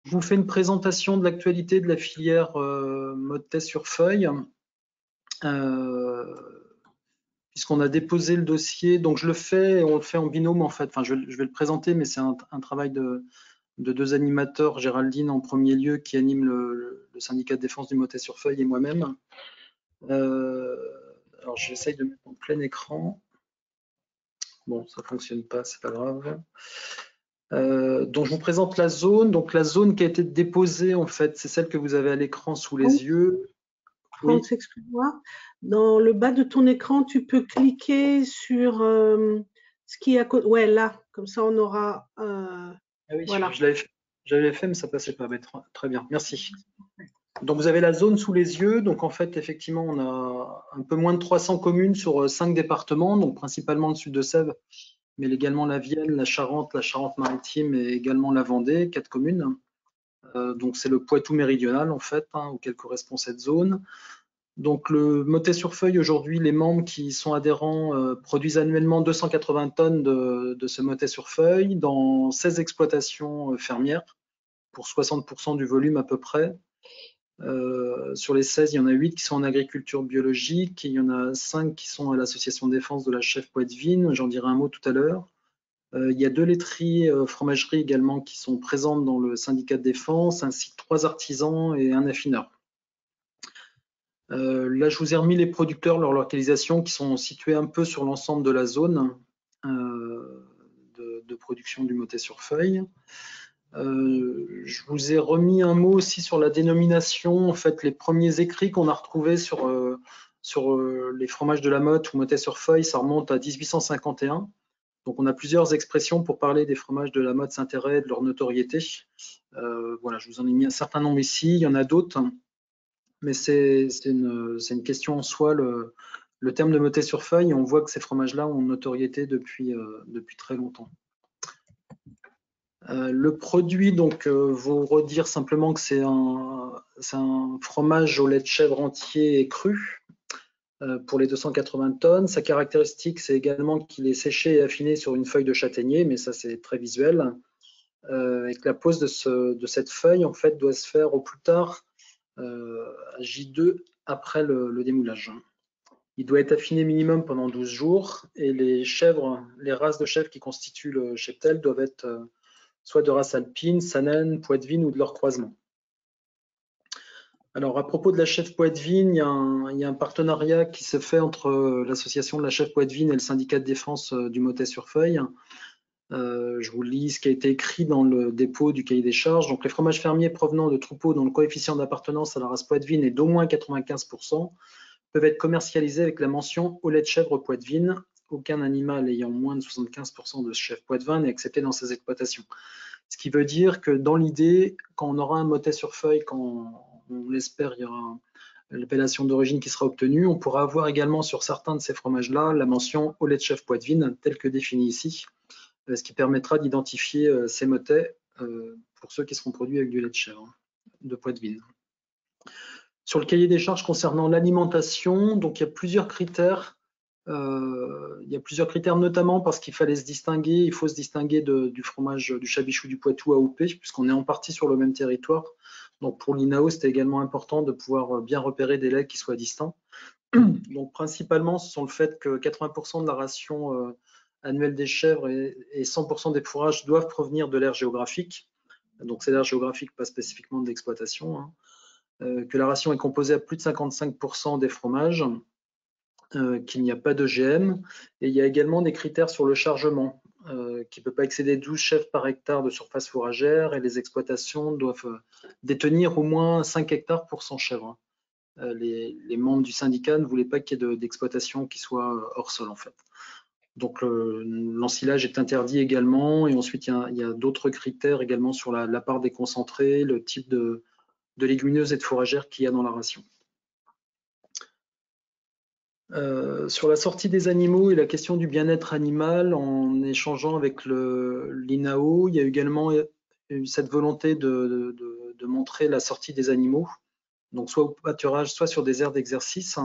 Je vous fais une présentation de l'actualité de la filière mode test sur feuille, euh, puisqu'on a déposé le dossier. Donc je le fais, on le fait en binôme en fait. Enfin, je vais le présenter, mais c'est un travail de deux animateurs, Géraldine en premier lieu, qui anime le syndicat de défense du mode test sur feuille, et moi-même. Alors j'essaye de mettre en plein écran. Bon, ça fonctionne pas, c'est pas grave. Donc je vous présente la zone. Donc la zone qui a été déposée, en fait, c'est celle que vous avez à l'écran sous les yeux. Oui, France, excuse-moi. Dans le bas de ton écran, tu peux cliquer sur ce qui est à côté. Ouais, là, comme ça on aura. ah oui, Voilà. j'avais fait, mais ça passait pas. Mais très bien, merci. Donc vous avez la zone sous les yeux. Donc en fait, effectivement, on a un peu moins de 300 communes sur 5 départements, donc principalement le sud de Sèvres, mais également la Vienne, la Charente-Maritime et également la Vendée, 4 communes. Donc c'est le Poitou méridional en fait, auquel correspond cette zone. Donc le Motet-sur-Feuille, aujourd'hui, les membres qui sont adhérents produisent annuellement 280 tonnes de ce Motet-sur-Feuille dans 16 exploitations fermières pour 60% du volume à peu près. Sur les 16, il y en a 8 qui sont en agriculture biologique, et il y en a 5 qui sont à l'association de défense de la chèvre poitevine, j'en dirai un mot tout à l'heure. Il y a 2 laiteries, fromageries également qui sont présentes dans le syndicat de défense, ainsi que 3 artisans et un affineur. Là, je vous ai remis les producteurs, leur localisation, qui sont situés un peu sur l'ensemble de la zone de production du Motet sur feuille. Je vous ai remis un mot aussi sur la dénomination. En fait, les premiers écrits qu'on a retrouvés sur les fromages de la Motte ou Motet sur feuille, ça remonte à 1851. Donc, on a plusieurs expressions pour parler des fromages de la Motte Saint-Héret, de leur notoriété. Voilà, je vous en ai mis un certain nombre ici. Il y en a d'autres, mais c'est une question en soi. Le terme de Motet sur feuille, on voit que ces fromages-là ont une notoriété depuis très longtemps. Le produit, donc, vous redire simplement que c'est un fromage au lait de chèvre entier et cru pour les 280 tonnes. Sa caractéristique, c'est également qu'il est séché et affiné sur une feuille de châtaignier, mais ça, c'est très visuel. Et que la pose de cette feuille, en fait, doit se faire au plus tard à J2 après le démoulage. Il doit être affiné minimum pendant 12 jours et les races de chèvres qui constituent le cheptel doivent être soit de race alpine, Saanen, Poitevine ou de leur croisement. Alors, à propos de la chèvre poitevine, il y a un partenariat qui se fait entre l'association de la chèvre poitevine et le syndicat de défense du Motet-sur-Feuille. Je vous lis ce qui a été écrit dans le dépôt du cahier des charges. Donc, les fromages fermiers provenant de troupeaux dont le coefficient d'appartenance à la race poitevine est d'au moins 95% peuvent être commercialisés avec la mention au lait de chèvre poitevine. Aucun animal ayant moins de 75% de chèvre poitevin n'est accepté dans ces exploitations. Ce qui veut dire que dans l'idée, quand on aura un Motet sur feuille, quand on l'espère, il y aura l'appellation d'origine qui sera obtenue, on pourra avoir également sur certains de ces fromages-là la mention au lait de chèvre poitevine, telle que définie ici, ce qui permettra d'identifier ces motets pour ceux qui seront produits avec du lait de chèvre de poitevine. Sur le cahier des charges concernant l'alimentation, donc il y a plusieurs critères. Notamment parce qu'il fallait se distinguer, il faut se distinguer du fromage du Chabichou du Poitou AOP, puisqu'on est en partie sur le même territoire. Donc pour l'INAO, c'était également important de pouvoir bien repérer des laits qui soient distincts. Donc principalement, ce sont le fait que 80% de la ration annuelle des chèvres et 100% des fourrages doivent provenir de l'aire géographique. Donc c'est l'aire géographique, pas spécifiquement de l'exploitation. Que la ration est composée à plus de 55% des fromages, qu'il n'y a pas d'OGM, et il y a également des critères sur le chargement, qui ne peut pas excéder 12 chèvres par hectare de surface fourragère, et les exploitations doivent détenir au moins 5 hectares pour 100 chèvres. Les membres du syndicat ne voulaient pas qu'il y ait d'exploitation qui soit hors sol en fait. Donc l'ensilage est interdit également, et ensuite il y a d'autres critères également sur la part des concentrés, le type de légumineuses et de fourragères qu'il y a dans la ration. Sur la sortie des animaux et la question du bien-être animal, en échangeant avec l'INAO, il y a également eu cette volonté de montrer la sortie des animaux, donc soit au pâturage, soit sur des aires d'exercice.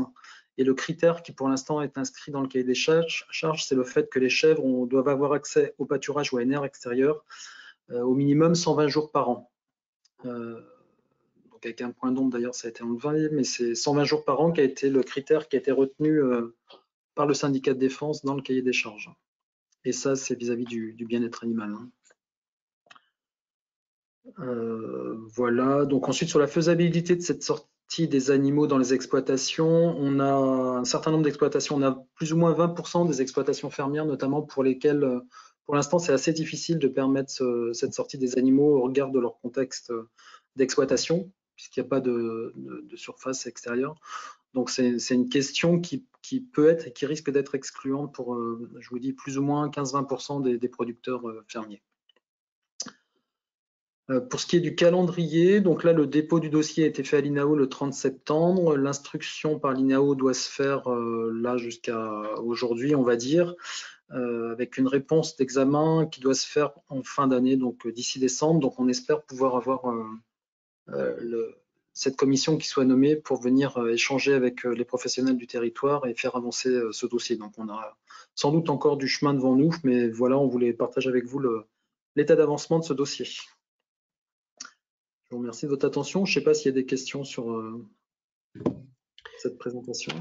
Et le critère qui pour l'instant est inscrit dans le cahier des charges, c'est le fait que les chèvres doivent avoir accès au pâturage ou à une aire extérieure au minimum 120 jours par an. donc avec un point d'ombre d'ailleurs, ça a été enlevé, mais c'est 120 jours par an qui a été le critère qui a été retenu par le syndicat de défense dans le cahier des charges. Et ça, c'est vis-à-vis du bien-être animal. Voilà, donc ensuite sur la faisabilité de cette sortie des animaux dans les exploitations, on a un certain nombre d'exploitations, on a plus ou moins 20% des exploitations fermières, notamment pour lesquelles, pour l'instant, c'est assez difficile de permettre cette sortie des animaux au regard de leur contexte d'exploitation, puisqu'il n'y a pas de surface extérieure. Donc c'est une question qui peut être et qui risque d'être excluante pour, je vous dis, plus ou moins 15-20% des producteurs fermiers. Pour ce qui est du calendrier, donc là, le dépôt du dossier a été fait à l'INAO le 30 septembre. L'instruction par l'INAO doit se faire là jusqu'à aujourd'hui, on va dire, avec une réponse d'examen qui doit se faire en fin d'année, donc d'ici décembre. Donc on espère pouvoir avoir cette commission qui soit nommée pour venir échanger avec les professionnels du territoire et faire avancer ce dossier. Donc on a sans doute encore du chemin devant nous, mais voilà, on voulait partager avec vous l'état d'avancement de ce dossier. Je vous remercie de votre attention. Je ne sais pas s'il y a des questions sur cette présentation.